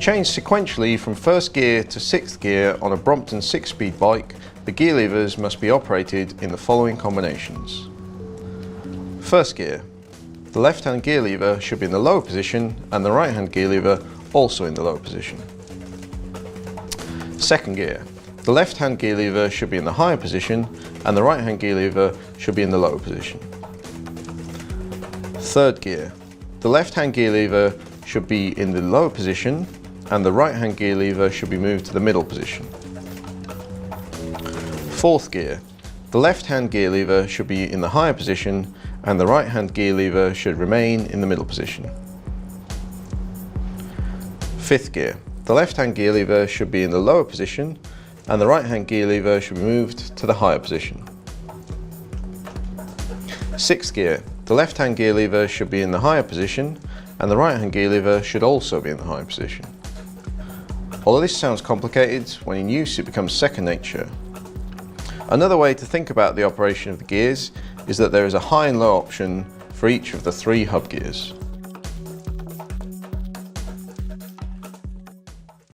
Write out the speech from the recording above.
change sequentially from first gear to sixth gear on a Brompton 6-speed bike, the gear levers must be operated in the following combinations. First gear. The left-hand gear lever should be in the lower position and the right-hand gear lever also in the lower position. Second gear. The left-hand gear lever should be in the higher position and the right-hand gear lever should be in the lower position. Third gear. The left-hand gear lever should be in the lower position and the right-hand gear lever should be moved to the middle position. Fourth gear. The left-hand gear lever should be in the higher position and the right-hand gear lever should remain in the middle position. Fifth gear. The left-hand gear lever should be in the lower position and the right-hand gear lever should be moved to the higher position. Sixth gear. The left-hand gear lever should be in the higher position and the right-hand gear lever should also be in the higher position. Although this sounds complicated, when in use it becomes second nature. Another way to think about the operation of the gears is that there is a high and low option for each of the three hub gears.